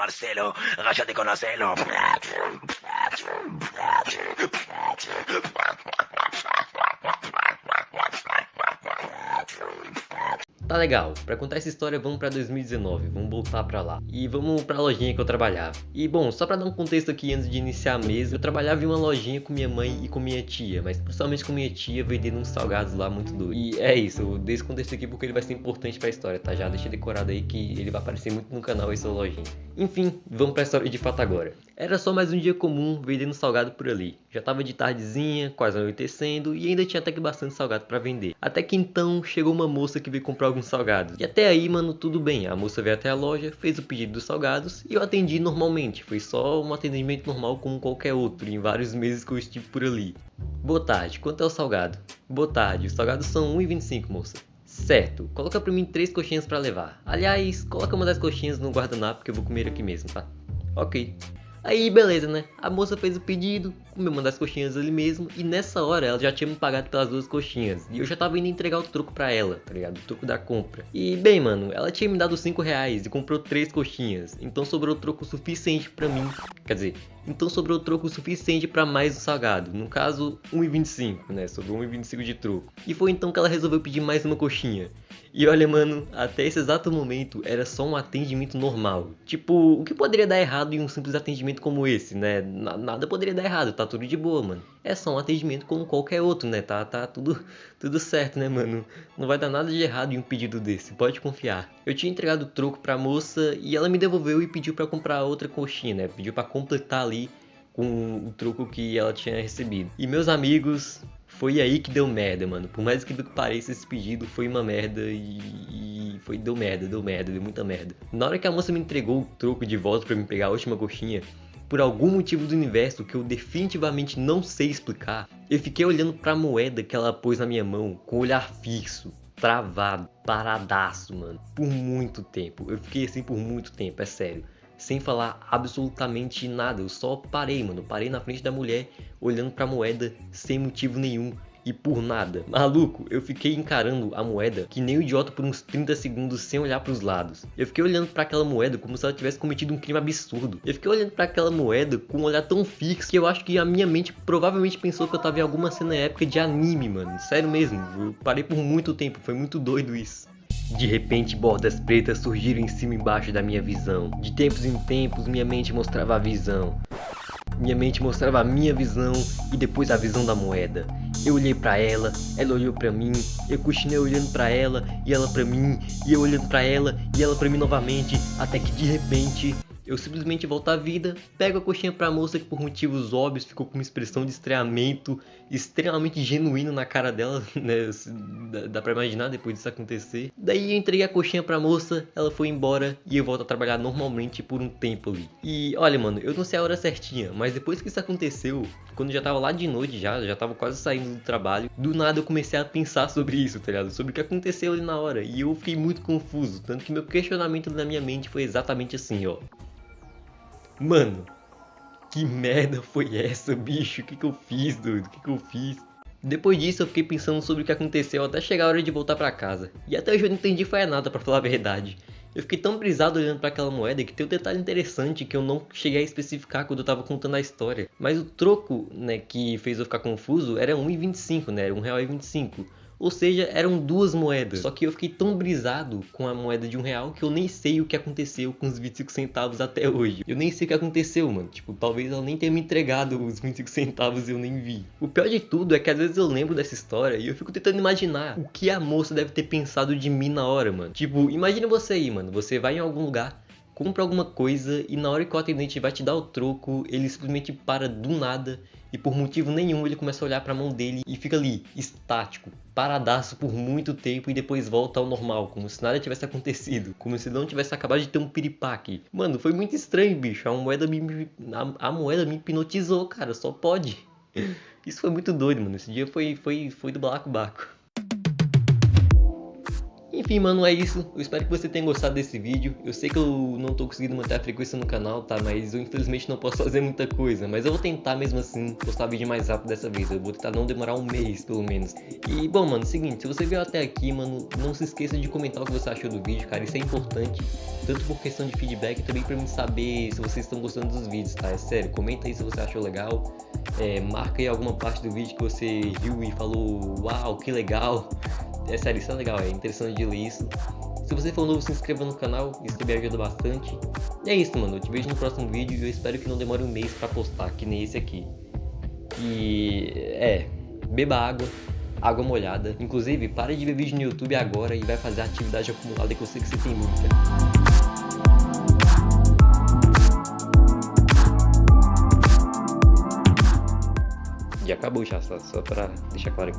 Marcelo, agáchate con Marcelo. Tá legal, pra contar essa história vamos pra 2019, vamos voltar pra lá. E vamos pra lojinha que eu trabalhava. E bom, só pra dar um contexto aqui antes de iniciar mesmo, eu trabalhava em uma lojinha com minha mãe e com minha tia, mas principalmente com minha tia vendendo uns salgados lá muito doidos. E é isso, eu dei esse contexto aqui porque ele vai ser importante pra história, tá? Já deixa decorado aí que ele vai aparecer muito no canal essa lojinha. Enfim, vamos pra história de fato agora. Era só mais um dia comum vendendo salgado por ali. Já tava de tardezinha, quase anoitecendo e ainda tinha até que bastante salgado pra vender. Até que então chegou uma moça que veio comprar alguns salgados. E até aí, mano, tudo bem. A moça veio até a loja, fez o pedido dos salgados e eu atendi normalmente. Foi só um atendimento normal como qualquer outro, em vários meses que eu estive por ali. Boa tarde, quanto é o salgado? Boa tarde, os salgados são 1,25, moça. Certo, coloca pra mim 3 coxinhas pra levar. Aliás, coloca uma das coxinhas no guardanapo que eu vou comer aqui mesmo, tá? Ok. Aí beleza, né? A moça fez o pedido, comeu uma das coxinhas ali mesmo, e nessa hora ela já tinha me pagado pelas 2 coxinhas. E eu já tava indo entregar o troco pra ela, tá ligado? O troco da compra. E bem, mano, ela tinha me dado 5 reais e comprou 3 coxinhas. Então sobrou troco suficiente pra mim. Quer dizer, então sobrou troco suficiente pra mais um salgado. No caso, 1,25, né? Sobrou 1,25 de troco. E foi então que ela resolveu pedir mais uma coxinha. E olha, mano, até esse exato momento era só um atendimento normal. Tipo, o que poderia dar errado em um simples atendimento como esse, né? Nada poderia dar errado, tá tudo de boa, mano. É só um atendimento como qualquer outro, né? Tá tudo certo, né, mano? Não vai dar nada de errado em um pedido desse, pode confiar. Eu tinha entregado o troco pra moça e ela me devolveu e pediu pra comprar outra coxinha, né? Pediu pra completar ali com o troco que ela tinha recebido. E meus amigos, foi aí que deu merda, mano. Por mais que pareça, esse pedido foi uma merda e foi deu merda, deu muita merda. Na hora que a moça me entregou o troco de volta pra me pegar a última coxinha, por algum motivo do universo que eu definitivamente não sei explicar, eu fiquei olhando pra moeda que ela pôs na minha mão com o olhar fixo, travado, paradaço, mano. Por muito tempo. Eu fiquei assim por muito tempo, é sério. Sem falar absolutamente nada, eu só parei, mano. Parei na frente da mulher, olhando pra moeda, sem motivo nenhum e por nada. Maluco, eu fiquei encarando a moeda que nem um idiota por uns 30 segundos sem olhar pros lados. Eu fiquei olhando pra aquela moeda como se ela tivesse cometido um crime absurdo. Eu fiquei olhando pra aquela moeda com um olhar tão fixo que eu acho que a minha mente provavelmente pensou que eu tava em alguma cena épica de anime, mano. Sério mesmo, eu parei por muito tempo, foi muito doido isso. De repente, bordas pretas surgiram em cima e embaixo da minha visão. De tempos em tempos, minha mente mostrava a visão. Minha mente mostrava a minha visão e depois a visão da moeda. Eu olhei pra ela olhou pra mim, eu continuei olhando pra ela e ela pra mim, e eu olhando pra ela e ela pra mim novamente, até que de repente eu simplesmente volto à vida, pego a coxinha pra moça que por motivos óbvios ficou com uma expressão de estranhamento extremamente genuíno na cara dela, né? Dá pra imaginar depois disso acontecer. Daí eu entreguei a coxinha pra moça, ela foi embora e eu volto a trabalhar normalmente por um tempo ali. E olha, mano, eu não sei a hora certinha, mas depois que isso aconteceu, quando já tava lá de noite já tava quase saindo do trabalho, do nada eu comecei a pensar sobre isso, tá ligado? Sobre o que aconteceu ali na hora. E eu fiquei muito confuso, tanto que meu questionamento na minha mente foi exatamente assim, ó. Mano, que merda foi essa, bicho? O que eu fiz, doido? O que eu fiz? Depois disso eu fiquei pensando sobre o que aconteceu até chegar a hora de voltar pra casa. E até hoje eu não entendi foi nada, pra falar a verdade. Eu fiquei tão brisado olhando pra aquela moeda que tem um detalhe interessante que eu não cheguei a especificar quando eu tava contando a história. Mas o troco, né, que fez eu ficar confuso era 1,25, né, era R$1,25. Ou seja, eram 2 moedas. Só que eu fiquei tão brisado com a moeda de R$1 que eu nem sei o que aconteceu com os 25 centavos até hoje. Eu nem sei o que aconteceu, mano. Tipo, talvez ela nem tenha me entregado os 25 centavos e eu nem vi. O pior de tudo é que às vezes eu lembro dessa história e eu fico tentando imaginar o que a moça deve ter pensado de mim na hora, mano. Tipo, imagina você aí, mano. Você vai em algum lugar, compra alguma coisa e na hora que o atendente vai te dar o troco, ele simplesmente para do nada e por motivo nenhum ele começa a olhar pra mão dele e fica ali, estático, paradaço por muito tempo e depois volta ao normal, como se nada tivesse acontecido, como se não tivesse acabado de ter um piripaque. Mano, foi muito estranho, bicho, a moeda me hipnotizou, cara, só pode. Isso foi muito doido, mano, esse dia foi do balacobaco. Enfim, mano, é isso. Eu espero que você tenha gostado desse vídeo. Eu sei que eu não tô conseguindo manter a frequência no canal, tá? Mas eu infelizmente não posso fazer muita coisa. Mas eu vou tentar mesmo assim postar vídeo mais rápido dessa vez. Eu vou tentar não demorar um mês, pelo menos. E, bom, mano, seguinte, se você veio até aqui, mano, não se esqueça de comentar o que você achou do vídeo, cara. Isso é importante, tanto por questão de feedback, também pra mim saber se vocês estão gostando dos vídeos, tá? É sério, comenta aí se você achou legal. Marca aí alguma parte do vídeo que você riu e falou, uau, que legal. É sério, isso é legal, é interessante de ler isso. Se você for novo, se inscreva no canal, isso também ajuda bastante. E é isso, mano, eu te vejo no próximo vídeo e eu espero que não demore um mês pra postar, que nem esse aqui. E beba água, água molhada. Inclusive, pare de ver vídeo no YouTube agora e vai fazer a atividade acumulada que eu sei que você tem muita. Já acabou já, só pra deixar claro aqui.